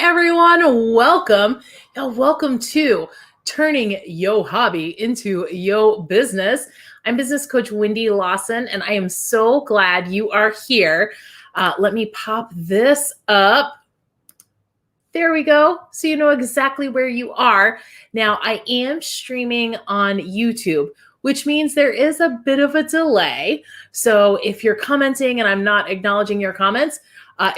everyone. Welcome. Welcome to Turning Yo Hobby into Yo Business. I'm business coach Wendy Lawson, and I am so glad you are here. Let me pop this up. There we go. So you know exactly where you are. Now, I am streaming on YouTube, which means there is a bit of a delay. So if you're commenting and I'm not acknowledging your comments,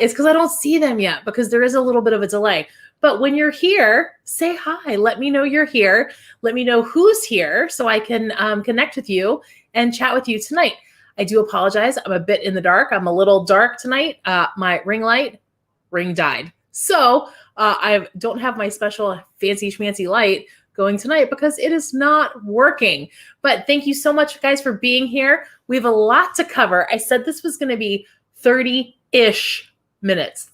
it's because I don't see them yet because there is a little bit of a delay. But when you're here, say hi. Let me know you're here. Let me know who's here so I can connect with you and chat with you tonight. I do apologize. I'm a bit in the dark. I'm a little dark tonight. My ring died. So I don't have my special fancy schmancy light going tonight because it is not working. But thank you so much, guys, for being here. We have a lot to cover. I said this was going to be 30-ish minutes.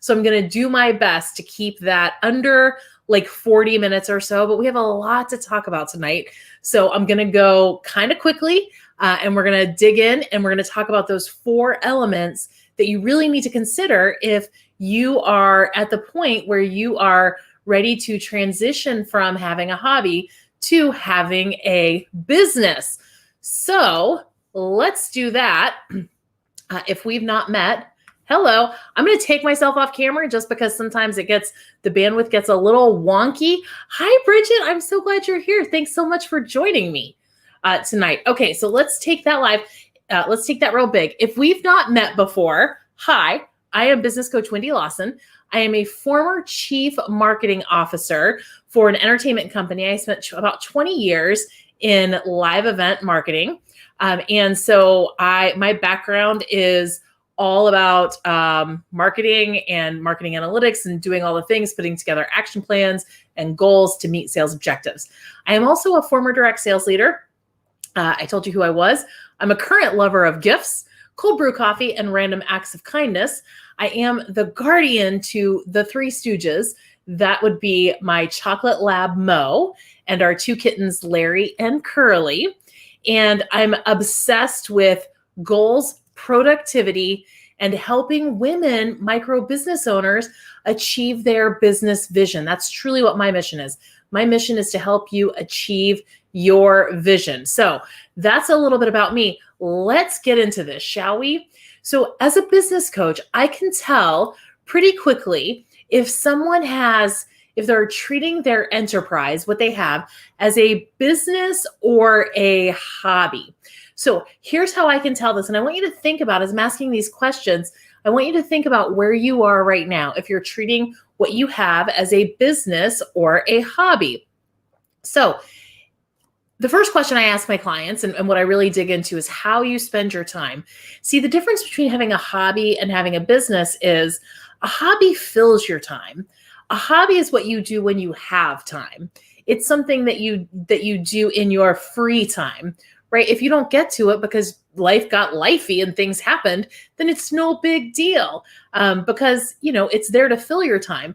So I'm going to do my best to keep that under like 40 minutes or so, but we have a lot to talk about tonight. So I'm going to go kind of quickly and we're going to dig in and we're going to talk about those 4 elements that you really need to consider if you are at the point where you are ready to transition from having a hobby to having a business. So let's do that. If we've not met, hello. I'm going to take myself off camera just because sometimes the bandwidth gets a little wonky. Hi, Bridget. I'm so glad you're here. Thanks so much for joining me tonight. Okay, so let's take that live. Let's take that real big. If we've not met before, hi, I am business coach Wendy Lawson. I am a former chief marketing officer for an entertainment company. I spent about 20 years in live event marketing. And so my background is all about marketing and marketing analytics and doing all the things, putting together action plans and goals to meet sales objectives. I am also a former direct sales leader. I told you who I was. I'm a current lover of gifts, cold brew coffee, and random acts of kindness. I am the guardian to the 3 Stooges. That would be my chocolate lab, Mo, and our 2 kittens, Larry and Curly. And I'm obsessed with goals, productivity, and helping women, micro business owners, achieve their business vision. That's truly what my mission is. My mission is to help you achieve your vision. So that's a little bit about me. Let's get into this, shall we? So as a business coach, I can tell pretty quickly if they're treating their enterprise, what they have, as a business or a hobby. So here's how I can tell this. And I want you to think about, as I'm asking these questions, I want you to think about where you are right now, if you're treating what you have as a business or a hobby. So the first question I ask my clients and what I really dig into is how you spend your time. See, the difference between having a hobby and having a business is a hobby fills your time. A hobby is what you do when you have time. It's something that you do in your free time, right? If you don't get to it because life got lifey and things happened, then it's no big deal because, it's there to fill your time.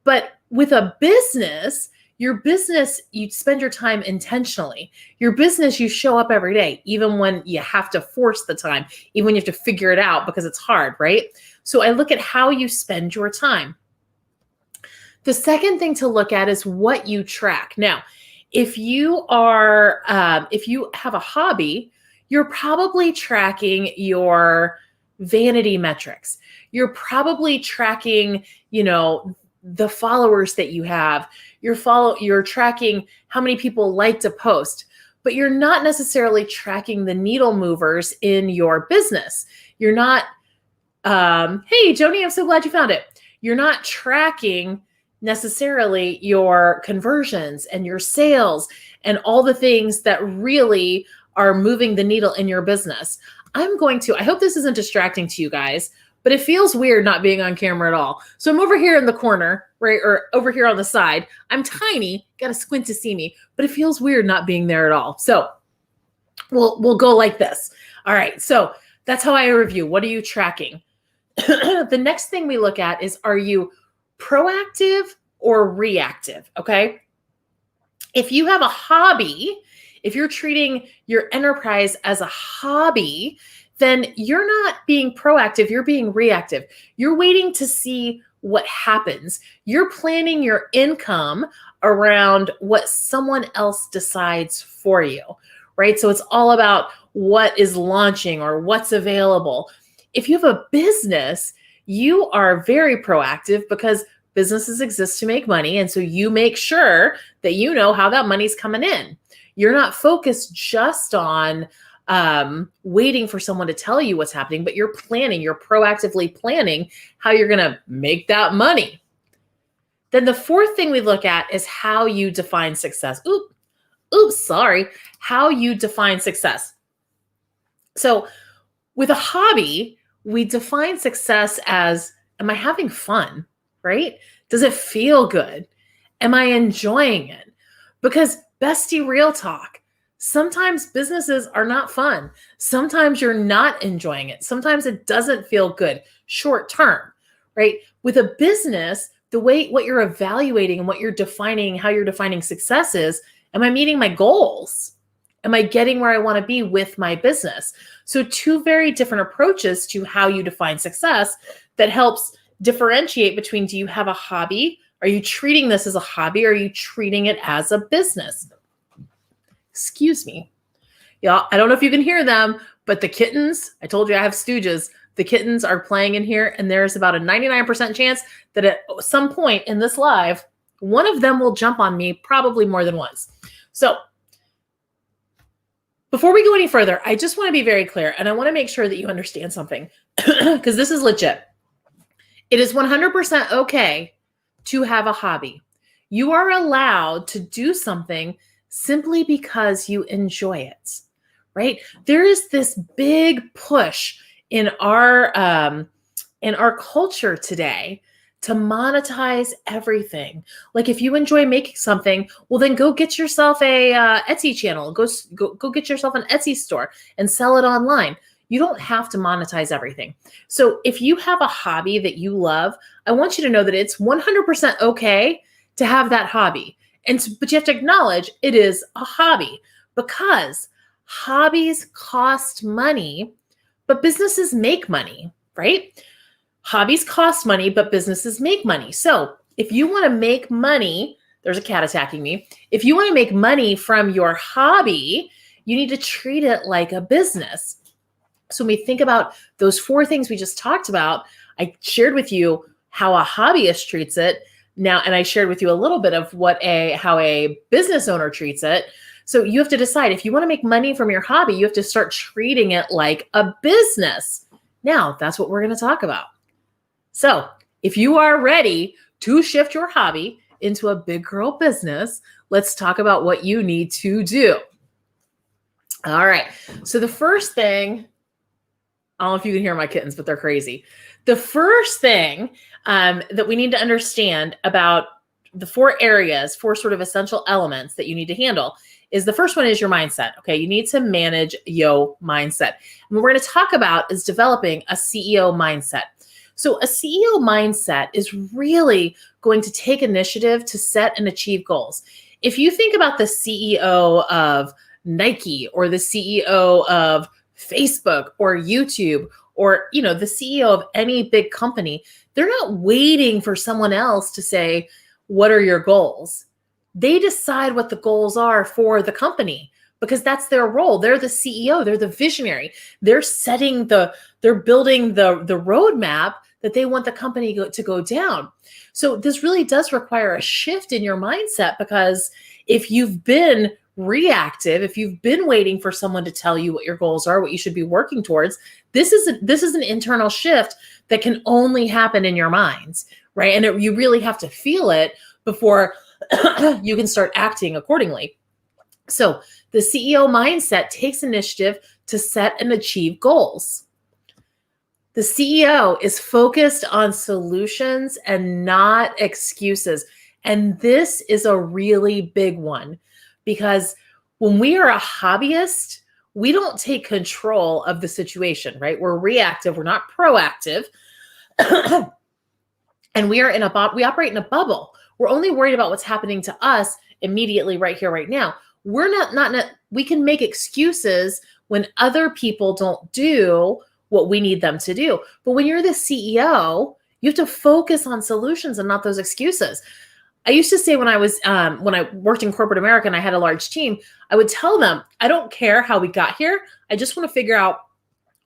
But with a business, your business, you spend your time intentionally. Your business, you show up every day, even when you have to force the time, even when you have to figure it out because it's hard, right? So I look at how you spend your time. The second thing to look at is what you track. Now, if you have a hobby, you're probably tracking your vanity metrics. You're probably tracking, the followers that you have. You're tracking how many people liked a post, but you're not necessarily tracking the needle movers in your business. You're not, hey, Joni, I'm so glad you found it. You're not tracking necessarily your conversions and your sales and all the things that really are moving the needle in your business. I hope this isn't distracting to you guys, but it feels weird not being on camera at all. So I'm over here in the corner, right? Or over here on the side. I'm tiny, got to squint to see me, but it feels weird not being there at all. So we'll go like this. All right. So that's how I review. What are you tracking? The next thing we look at is, are you proactive or reactive? Okay. If you have a hobby, if you're treating your enterprise as a hobby, then you're not being proactive, you're being reactive. You're waiting to see what happens. You're planning your income around what someone else decides for you, right? So it's all about what is launching or what's available. If you have a business, you are very proactive because businesses exist to make money. And so you make sure that you know how that money's coming in. You're not focused just on waiting for someone to tell you what's happening, but you're planning, you're proactively planning how you're going to make that money. Then the fourth thing we look at is how you define success. How you define success. So with a hobby, we define success as, am I having fun, right? Does it feel good? Am I enjoying it? Because bestie, real talk, sometimes businesses are not fun. Sometimes you're not enjoying it. Sometimes it doesn't feel good short term, right? With a business, the way what you're evaluating and what you're defining, how you're defining success is, am I meeting my goals? Am I getting where I want to be with my business? So two very different approaches to how you define success that helps differentiate between, do you have a hobby? Are you treating this as a hobby? Or are you treating it as a business? Excuse me. Y'all, I don't know if you can hear them, but the kittens, I told you I have stooges. The kittens are playing in here, and there's about a 99% chance that at some point in this live, one of them will jump on me, probably more than once. So before we go any further, I just want to be very clear, and I want to make sure that you understand something, because this is legit. It is 100% okay to have a hobby. You are allowed to do something simply because you enjoy it, right? There is this big push in our culture today to monetize everything. Like if you enjoy making something, well, then go get yourself a Etsy channel. Go get yourself an Etsy store and sell it online. You don't have to monetize everything. So if you have a hobby that you love, I want you to know that it's 100% okay to have that hobby. But you have to acknowledge it is a hobby, because hobbies cost money, but businesses make money, right? Hobbies cost money, but businesses make money. So if you want to make money, there's a cat attacking me. If you want to make money from your hobby, you need to treat it like a business. So when we think about those four things we just talked about, I shared with you how a hobbyist treats it now, and I shared with you a little bit of how a business owner treats it. So you have to decide, if you want to make money from your hobby, you have to start treating it like a business. Now, that's what we're going to talk about. So if you are ready to shift your hobby into a big girl business, let's talk about what you need to do. All right. So the first thing, I don't know if you can hear my kittens, but they're crazy. The first thing that we need to understand about the four sort of essential elements that you need to handle is, the first one is your mindset. Okay. You need to manage your mindset. And what we're going to talk about is developing a CEO mindset. So a CEO mindset is really going to take initiative to set and achieve goals. If you think about the CEO of Nike, or the CEO of Facebook or YouTube, or, the CEO of any big company, they're not waiting for someone else to say, what are your goals? They decide what the goals are for the company, because that's their role. They're the CEO, they're the visionary. They're building the roadmap that they want the company to go down. So this really does require a shift in your mindset, because if you've been reactive, if you've been waiting for someone to tell you what your goals are, what you should be working towards, this is an internal shift that can only happen in your minds, right? And you really have to feel it before you can start acting accordingly. So the CEO mindset takes initiative to set and achieve goals. The CEO is focused on solutions and not excuses. And this is a really big one, because when we are a hobbyist, we don't take control of the situation, right? We're reactive, we're not proactive. And we operate in a bubble. We're only worried about what's happening to us immediately, right here, right now. We can make excuses when other people don't do what we need them to do. But when you're the CEO, You have to focus on solutions and not those excuses. I used to say when I worked in corporate America and I had a large team, I would tell them, I don't care how we got here. I just want to figure out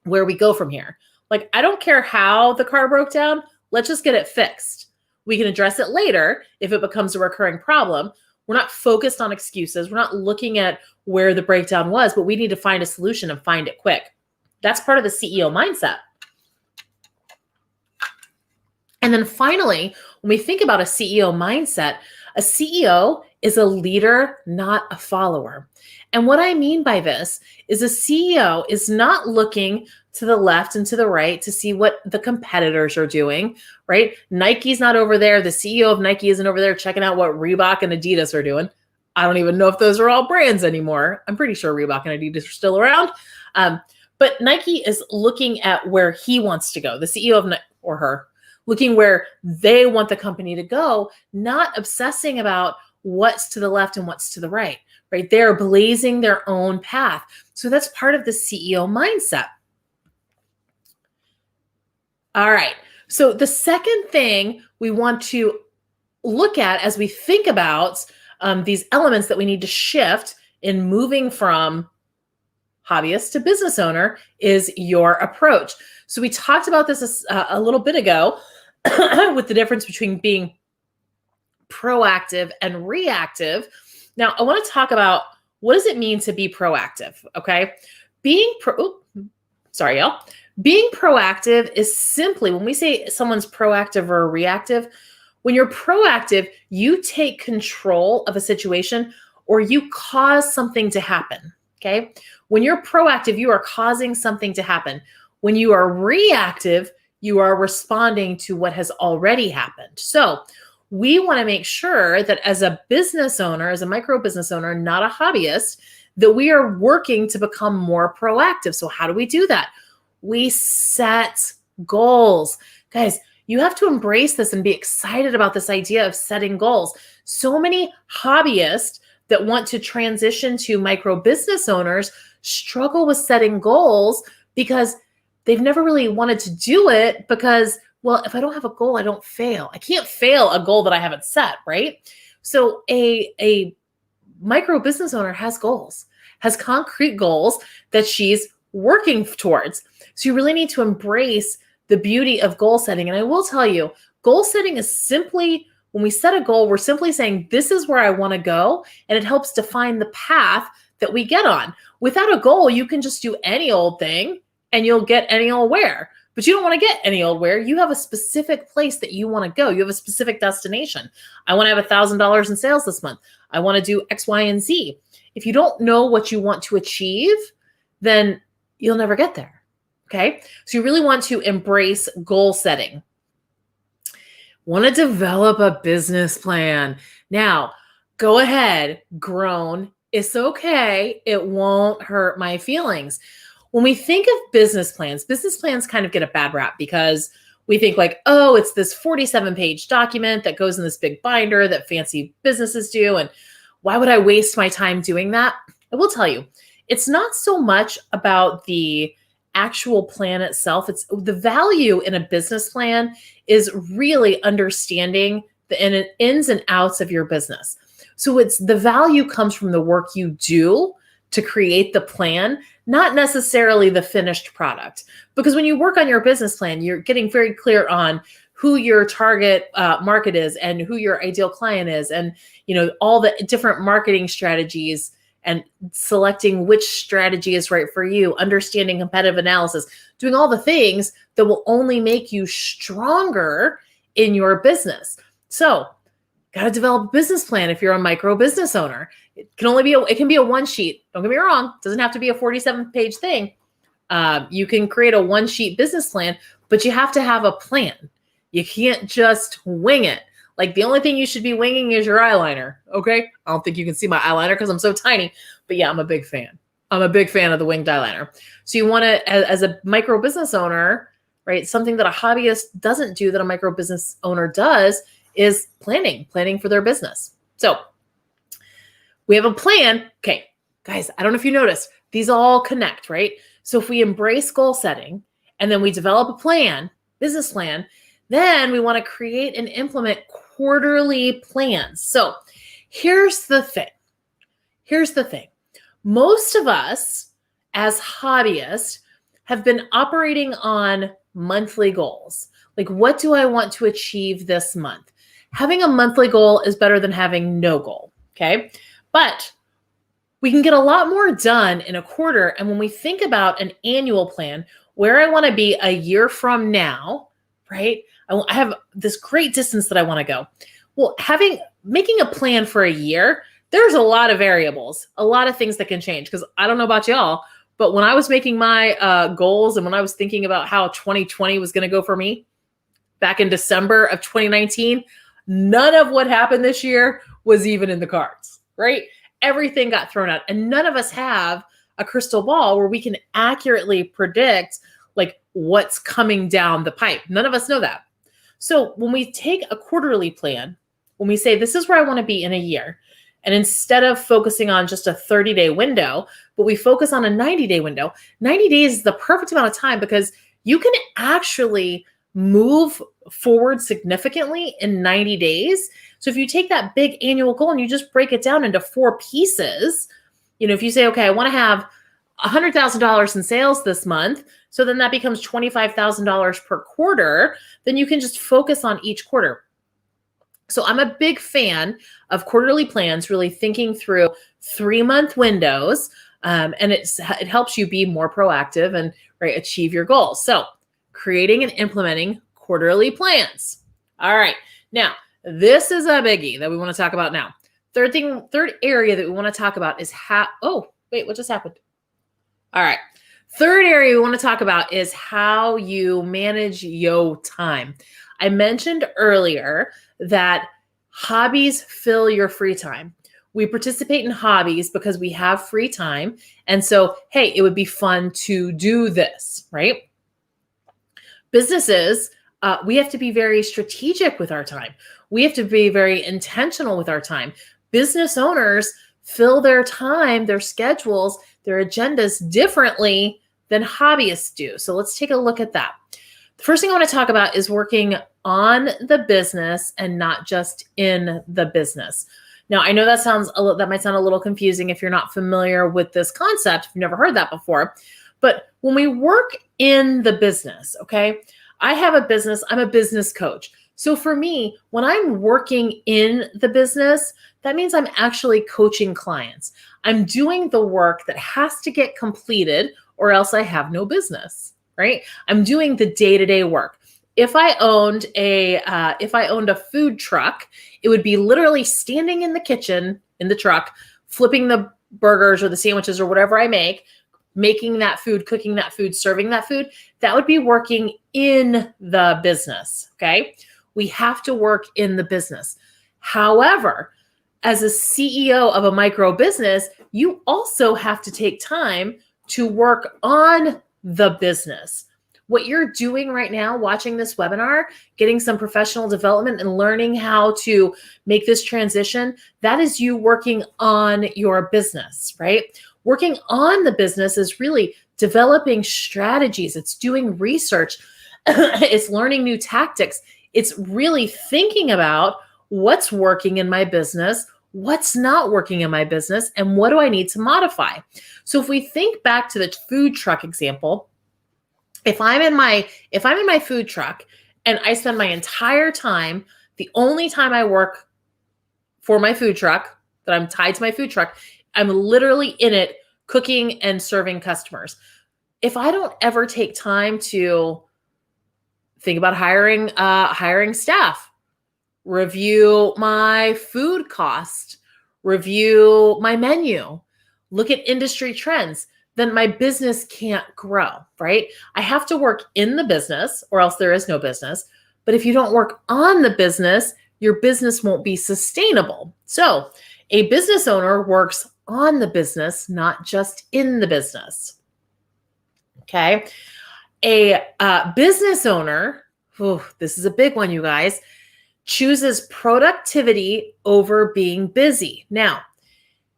where we go from here. Like, I don't care how the car broke down. Let's just get it fixed. We can address it later if it becomes a recurring problem. We're not focused on excuses. We're not looking at where the breakdown was, but we need to find a solution and find it quick. That's part of the CEO mindset. And then finally, when we think about a CEO mindset, a CEO is a leader, not a follower. And what I mean by this is a CEO is not looking to the left and to the right to see what the competitors are doing, right? Nike's not over there. The CEO of Nike isn't over there checking out what Reebok and Adidas are doing. I don't even know if those are all brands anymore. I'm pretty sure Reebok and Adidas are still around. But Nike is looking at where he wants to go, the CEO of Nike, or her, looking where they want the company to go, not obsessing about what's to the left and what's to the right, right? They're blazing their own path. So that's part of the CEO mindset. All right. So the second thing we want to look at as we think about these elements that we need to shift in moving from hobbyist to business owner is your approach. So we talked about this a little bit ago with the difference between being proactive and reactive. Now, I want to talk about what does it mean to be proactive, okay? Being proactive is simply, when we say someone's proactive or reactive, when you're proactive, you take control of a situation or you cause something to happen, okay? When you're proactive, you are causing something to happen. When you are reactive, you are responding to what has already happened. So we want to make sure that as a business owner, as a micro business owner, not a hobbyist, that we are working to become more proactive. So how do we do that? We set goals. Guys, you have to embrace this and be excited about this idea of setting goals. So many hobbyists that want to transition to micro business owners struggle with setting goals because they've never really wanted to do it because, well, if I don't have a goal, I don't fail. I can't fail a goal that I haven't set, right? So a micro business owner has goals, has concrete goals that she's working towards. So you really need to embrace the beauty of goal setting. And I will tell you, goal setting is simply, when we set a goal, we're simply saying, this is where I want to go. And it helps define the path that we get on. Without a goal, you can just do any old thing and you'll get any old where. But you don't want to get any old where. You have a specific place that you want to go. You have a specific destination. I want to have $1,000 in sales this month. I want to do X, Y, and Z. If you don't know what you want to achieve, then you'll never get there. Okay. So you really want to embrace goal setting. Want to develop a business plan. Now, go ahead. Grown. It's okay. It won't hurt my feelings. When we think of business plans kind of get a bad rap because we think like, oh, it's this 47-page document that goes in this big binder that fancy businesses do. And why would I waste my time doing that? I will tell you, it's not so much about the actual plan itself. It's the value in a business plan is really understanding the ins and outs of your business. So it's the value comes from the work you do to create the plan, not necessarily the finished product. Because when you work on your business plan, you're getting very clear on who your target market is and who your ideal client is, and all the different marketing strategies and selecting which strategy is right for you, understanding competitive analysis, doing all the things that will only make you stronger in your business. So, got to develop a business plan if you're a micro business owner. It can be a one sheet. Don't get me wrong. It doesn't have to be a 47-page thing. You can create a one sheet business plan, but you have to have a plan. You can't just wing it. Like the only thing you should be winging is your eyeliner. Okay. I don't think you can see my eyeliner because I'm so tiny, but yeah, I'm a big fan. I'm a big fan of the winged eyeliner. So you want to, as a micro business owner, right? Something that a hobbyist doesn't do that a micro business owner does is planning for their business. So we have a plan. Okay, guys, I don't know if you noticed, these all connect, right? So if we embrace goal setting and then we develop a plan, business plan, Then we want to create and implement quarterly plans. So here's the thing. Here's the thing. Most of us as hobbyists have been operating on monthly goals. Like, what do I want to achieve this month? Having a monthly goal is better than having no goal, okay? But we can get a lot more done in a quarter. And when we think about an annual plan, where I want to be a year from now, right? I have this great distance that I want to go. Well, making a plan for a year, there's a lot of variables, a lot of things that can change. Because I don't know about y'all, but when I was making my goals and when I was thinking about how 2020 was going to go for me back in December of 2019, none of what happened this year was even in the cards, right? Everything got thrown out, and none of us have a crystal ball where we can accurately predict like what's coming down the pipe. None of us know that. So when we take a quarterly plan, when we say this is where I want to be in a year, and instead of focusing on just a 30-day window, but we focus on a 90-day window, 90 days is the perfect amount of time because you can actually move forward significantly in 90 days. So if you take that big annual goal and you just break it down into 4 pieces, if you say, okay, I want to have $100,000 in sales this month, so then that becomes $25,000 per quarter, then you can just focus on each quarter. So I'm a big fan of quarterly plans, really thinking through 3-month windows, and it helps you be more proactive and achieve your goals. So creating and implementing quarterly plans. All right. Now, this is a biggie that we want to talk about now. Third area that we want to talk about is what just happened? All right. Third area we want to talk about is how you manage your time. I mentioned earlier that hobbies fill your free time. We participate in hobbies because we have free time. And so, hey, it would be fun to do this, right? Businesses, we have to be very strategic with our time. We have to be very intentional with our time. Business owners fill their time, their schedules, their agendas differently than hobbyists do. So let's take a look at that. The first thing I want to talk about is working on the business and not just in the business. Now, I know that might sound a little confusing if you're not familiar with this concept, if you've never heard that before. But when we work in the business, okay, I have a business, I'm a business coach. So for me, when I'm working in the business, that means I'm actually coaching clients. I'm doing the work that has to get completed or else I have no business, right? I'm doing the day-to-day work. If I owned a food truck, it would be literally standing in the kitchen, in the truck, flipping the burgers or the sandwiches or whatever I make, making that food, cooking that food, serving that food. That would be working in the business, okay? We have to work in the business. However, as a CEO of a micro business, you also have to take time to work on the business. What you're doing right now, watching this webinar, getting some professional development and learning how to make this transition, that is you working on your business, right? Working on the business is really developing strategies. It's doing research. It's learning new tactics. It's really thinking about what's working in my business, what's not working in my business, and what do I need to modify? So if we think back to the food truck example, if I'm in my food truck and I spend my entire time, the only time I work for my food truck, that I'm tied to my food truck, I'm literally in it cooking and serving customers. If I don't ever take time to think about hiring staff, review my food cost, review my menu, look at industry trends, then my business can't grow, right? I have to work in the business or else there is no business. But if you don't work on the business, your business won't be sustainable. So a business owner works on the business, not just in the business. Okay. A business owner, this is a big one, you guys, chooses productivity over being busy. Now,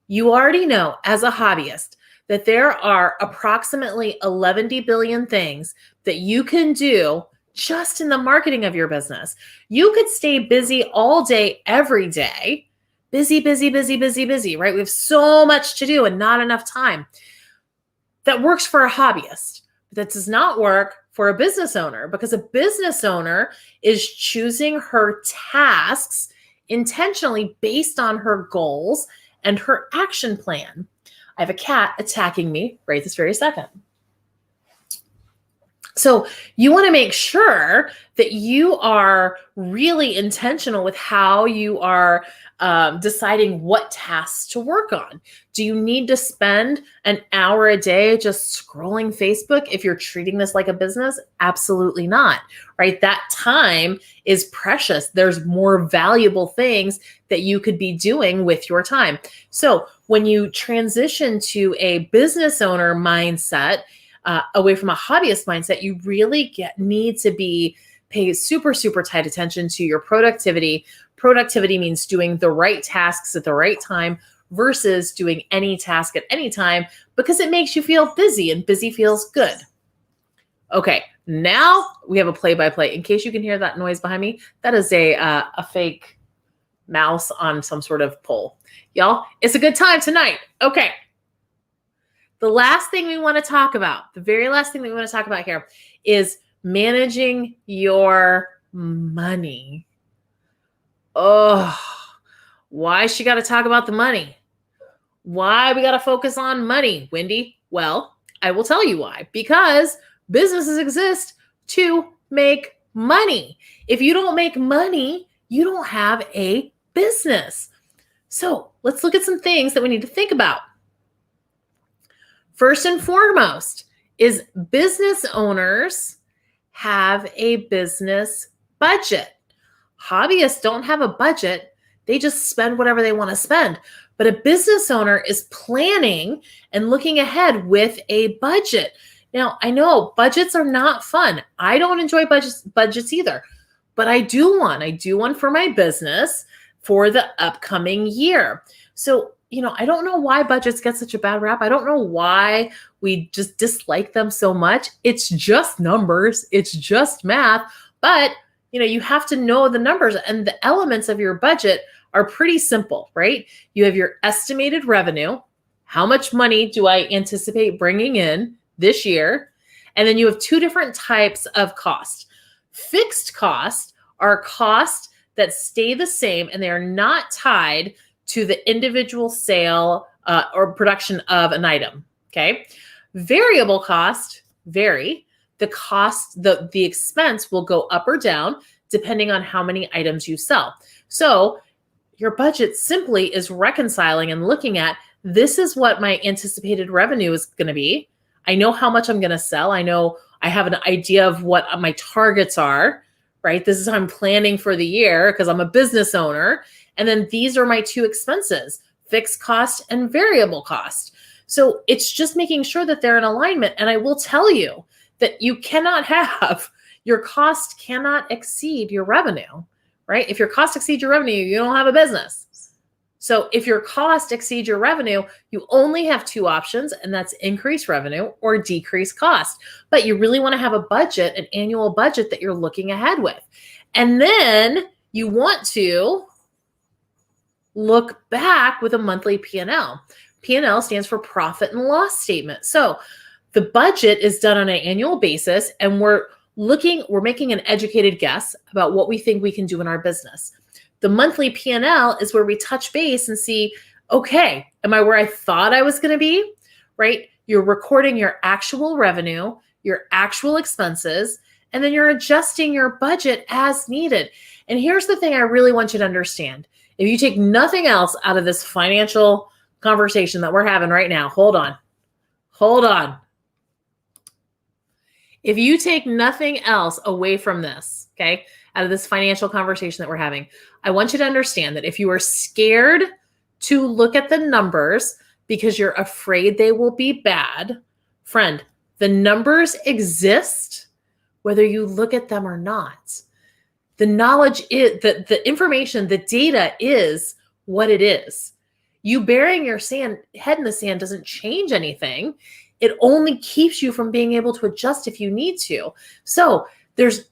you already know as a hobbyist that there are approximately 11 billion things that you can do just in the marketing of your business. You could stay busy all day, every day. Busy, busy, busy, busy, busy, right? We have so much to do and not enough time. That works for a hobbyist. That does not work for a business owner, because a business owner is choosing her tasks intentionally based on her goals and her action plan. I have a cat attacking me right this very second. So you want to make sure that you are really intentional with how you are deciding what tasks to work on. Do you need to spend an hour a day just scrolling Facebook if you're treating this like a business? Absolutely not, right? That time is precious. There's more valuable things that you could be doing with your time. So when you transition to a business owner mindset, away from a hobbyist mindset, you really need to pay super, super tight attention to your productivity. Productivity means doing the right tasks at the right time versus doing any task at any time, because it makes you feel busy, and busy feels good. Okay, now we have a play-by-play. In case you can hear that noise behind me, that is a fake mouse on some sort of pole. Y'all, it's a good time tonight. Okay. The last thing we want to talk about, the very last thing that we want to talk about here, is managing your money. Oh, why she got to talk about the money? Why we got to focus on money, Wendy? Well, I will tell you why. Because businesses exist to make money. If you don't make money, you don't have a business. So let's look at some things that we need to think about. First and foremost is business owners have a business budget. Hobbyists don't have a budget. They just spend whatever they want to spend. But a business owner is planning and looking ahead with a budget. Now, I know budgets are not fun. I don't enjoy budgets either, but I do one for my business for the upcoming year. So, I don't know why budgets get such a bad rap. I don't know why we just dislike them so much. It's just numbers. It's just math. But, you have to know the numbers, and the elements of your budget are pretty simple, right? You have your estimated revenue. How much money do I anticipate bringing in this year? And then you have two different types of cost. Fixed costs are costs that stay the same, and they are not tied to the individual sale or production of an item, okay? Variable cost vary. The expense will go up or down depending on how many items you sell. So your budget simply is reconciling and looking at, this is what my anticipated revenue is going to be. I know how much I'm going to sell. I know I have an idea of what my targets are, right? This is how I'm planning for the year because I'm a business owner. And then these are my two expenses, fixed cost and variable cost. So it's just making sure that they're in alignment. And I will tell you that you cannot have, your cost cannot exceed your revenue, right? If your cost exceeds your revenue, you don't have a business. So if your cost exceeds your revenue, you only have two options, and that's increase revenue or decrease cost. But you really want to have a budget, an annual budget that you're looking ahead with. And then you want to look back with a monthly P&L. P&L stands for profit and loss statement. So the budget is done on an annual basis, and we're making an educated guess about what we think we can do in our business. The monthly P&L is where we touch base and see, okay, am I where I thought I was going to be, right? You're recording your actual revenue, your actual expenses, and then you're adjusting your budget as needed. And here's the thing I really want you to understand. If you take nothing else out of this financial conversation that we're having right now, hold on. If you take nothing else away from this, okay, out of this financial conversation that we're having, I want you to understand that if you are scared to look at the numbers because you're afraid they will be bad, friend, the numbers exist whether you look at them or not. The knowledge is, the information, the data is what it is. You burying your head in the sand doesn't change anything. It only keeps you from being able to adjust if you need to. So there's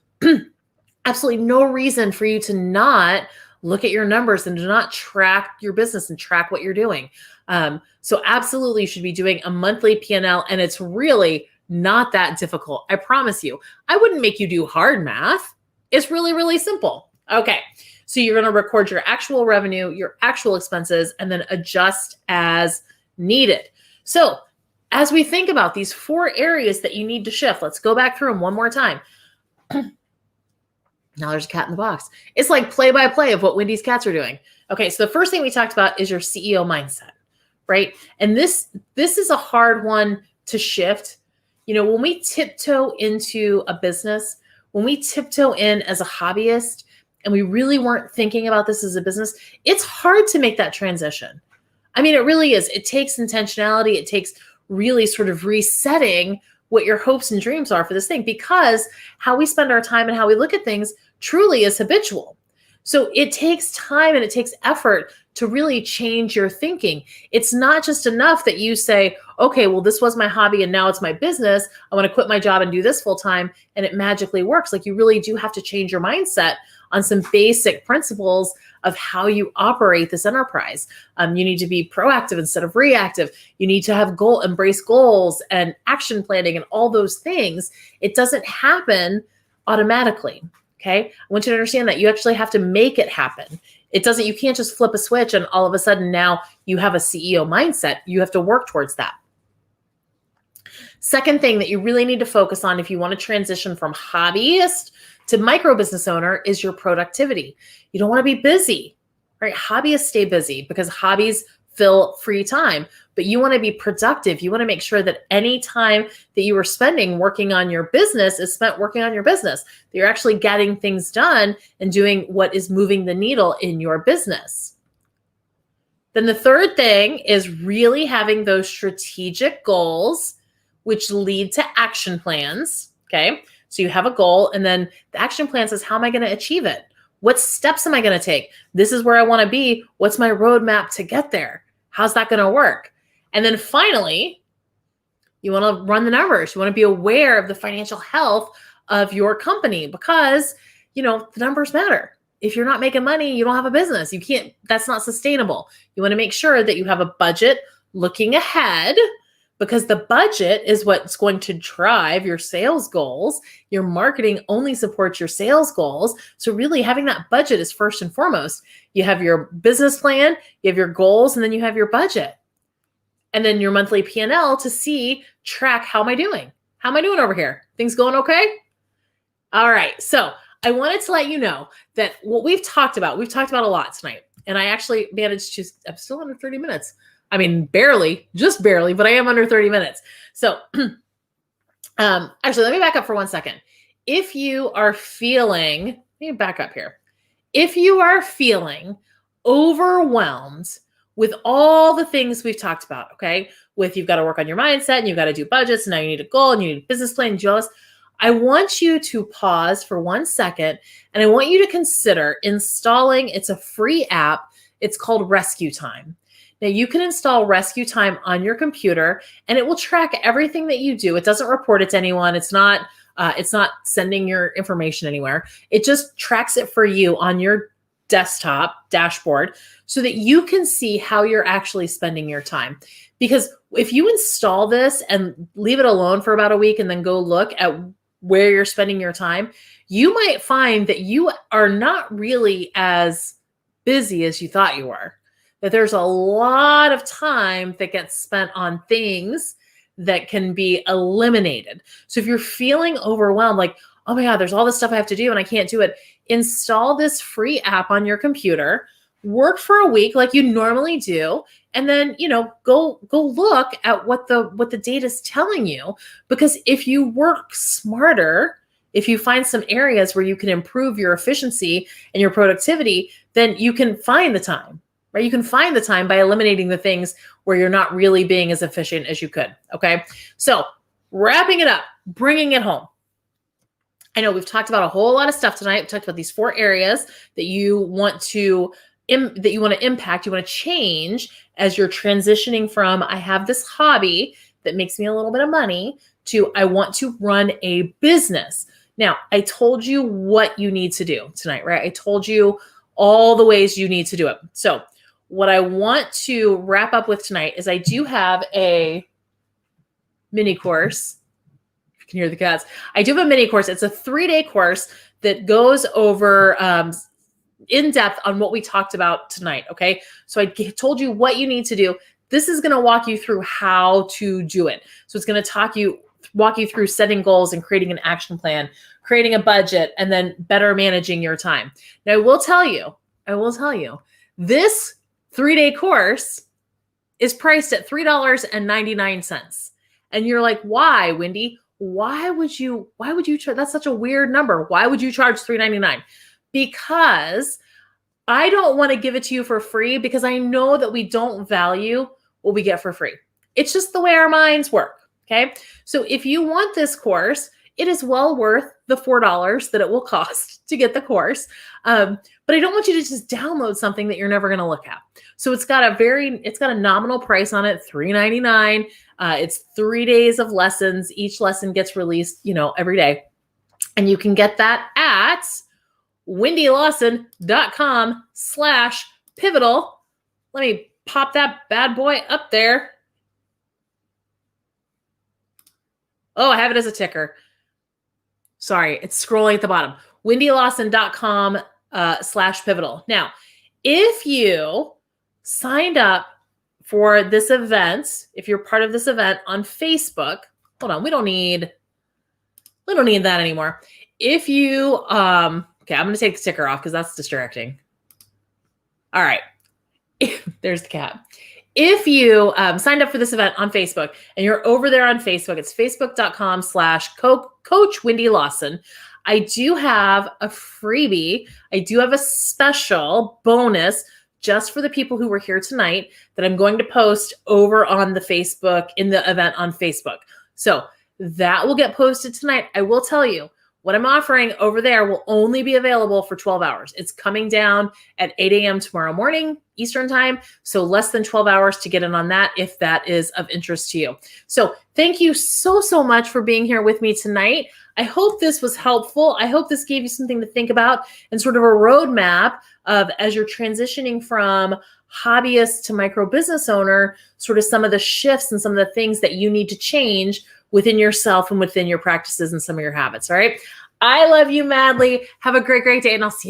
absolutely no reason for you to not look at your numbers and to not track your business and track what you're doing. So absolutely you should be doing a monthly P&L, and it's really not that difficult. I promise you. I wouldn't make you do hard math. It's really, really simple. Okay. So you're going to record your actual revenue, your actual expenses, and then adjust as needed. So as we think about these 4 areas that you need to shift, let's go back through them one more time. Now there's a cat in the box. It's like play-by-play of what Wendy's cats are doing. Okay, so the first thing we talked about is your CEO mindset, right? And this is a hard one to shift. You know, when we tiptoe into a business, when we tiptoe in as a hobbyist, and we really weren't thinking about this as a business, it's hard to make that transition. I mean, it really is. It takes intentionality. It takes really sort of resetting what your hopes and dreams are for this thing, because how we spend our time and how we look at things truly is habitual. So it takes time and it takes effort to really change your thinking. It's not just enough that you say, okay, well, this was my hobby and now it's my business. I want to quit my job and do this full time, and it magically works. Like, you really do have to change your mindset on some basic principles of how you operate this enterprise. You need to be proactive instead of reactive. You need to have embrace goals and action planning and all those things. It doesn't happen automatically. Okay. I want you to understand that you actually have to make it happen. You can't just flip a switch and all of a sudden now you have a CEO mindset. You have to work towards that. Second thing that you really need to focus on if you want to transition from hobbyist to micro business owner is your productivity. You don't want to be busy, right? Hobbyists stay busy because hobbies fill free time, but you want to be productive. You want to make sure that any time that you are spending working on your business is spent working on your business, that you're actually getting things done and doing what is moving the needle in your business. Then the third thing is really having those strategic goals, which lead to action plans. Okay. So you have a goal, and then the action plan says, how am I going to achieve it? What steps am I going to take? This is where I want to be. What's my roadmap to get there? How's that going to work? And then finally, you want to run the numbers. You want to be aware of the financial health of your company, because, you know, the numbers matter. If you're not making money, you don't have a business. That's not sustainable. You want to make sure that you have a budget looking ahead, because the budget is what's going to drive your sales goals. Your marketing only supports your sales goals. So really having that budget is first and foremost. You have your business plan, you have your goals, and then you have your budget. And then your monthly P&L to track, how am I doing? How am I doing over here? Things going okay? All right. So I wanted to let you know that what we've talked about a lot tonight. And I actually managed to, I'm still under 30 minutes. I mean, just barely, but I am under 30 minutes. So actually, let me back up for 1 second. If you are feeling, let me back up here. If you are feeling overwhelmed with all the things we've talked about, okay, with you've got to work on your mindset and you've got to do budgets, and now you need a goal and you need a business plan, and you do all this, I want you to pause for 1 second, and I want you to consider installing, it's a free app. It's called Rescue Time. Now, you can install Rescue Time on your computer, and it will track everything that you do. It doesn't report it to anyone. It's not sending your information anywhere. It just tracks it for you on your desktop dashboard so that you can see how you're actually spending your time. Because if you install this and leave it alone for about a week and then go look at where you're spending your time, you might find that you are not really as busy as you thought you were. That there's a lot of time that gets spent on things that can be eliminated. So if you're feeling overwhelmed, like, oh my God, there's all this stuff I have to do and I can't do it, install this free app on your computer, work for a week like you normally do, and then, go look at what the data is telling you. Because if you work smarter, if you find some areas where you can improve your efficiency and your productivity, then you can find the time. Right? You can find the time by eliminating the things where you're not really being as efficient as you could. Okay. So wrapping it up, bringing it home. I know we've talked about a whole lot of stuff tonight. We've talked about these 4 areas that you want to impact, you want to change as you're transitioning from, I have this hobby that makes me a little bit of money, to I want to run a business. Now, I told you what you need to do tonight, right? I told you all the ways you need to do it. So what I want to wrap up with tonight is I do have a mini course. You can hear the cats. I do have a mini course. It's a 3-day course that goes over in depth on what we talked about tonight. Okay. So I told you what you need to do. This is going to walk you through how to do it. So it's going to walk you through setting goals and creating an action plan, creating a budget, and then better managing your time. Now I will tell you, this 3-day course is priced at $3.99. And you're like, why, Wendy? Why would you charge? That's such a weird number. Why would you charge $3.99? Because I don't want to give it to you for free, because I know that we don't value what we get for free. It's just the way our minds work. Okay. So if you want this course, it is well worth the $4 that it will cost to get the course. But I don't want you to just download something that you're never going to look at. So it's got a nominal price on it, $3.99. It's 3 days of lessons. Each lesson gets released, every day. And you can get that at wendylawson.com/pivotal. Let me pop that bad boy up there. Oh, I have it as a ticker. Sorry, it's scrolling at the bottom. wendylawson.com/pivotal. Now, if you signed up for this event, if you're part of this event on Facebook, hold on, we don't need that anymore. If you, okay, I'm going to take the ticker off because that's distracting. All right. There's the cat. If you signed up for this event on Facebook and you're over there on Facebook, it's facebook.com/Coach Wendy Lawson. I do have a freebie. I do have a special bonus just for the people who were here tonight that I'm going to post over on the Facebook, in the event on Facebook. So that will get posted tonight. I will tell you, what I'm offering over there will only be available for 12 hours. It's coming down at 8 a.m. tomorrow morning, Eastern time. So less than 12 hours to get in on that, if that is of interest to you. So thank you so much for being here with me tonight. I hope this was helpful. I hope this gave you something to think about and sort of a roadmap of, as you're transitioning from hobbyist to micro business owner, sort of some of the shifts and some of the things that you need to change within yourself and within your practices and some of your habits. All right. I love you madly. Have a great day, and I'll see you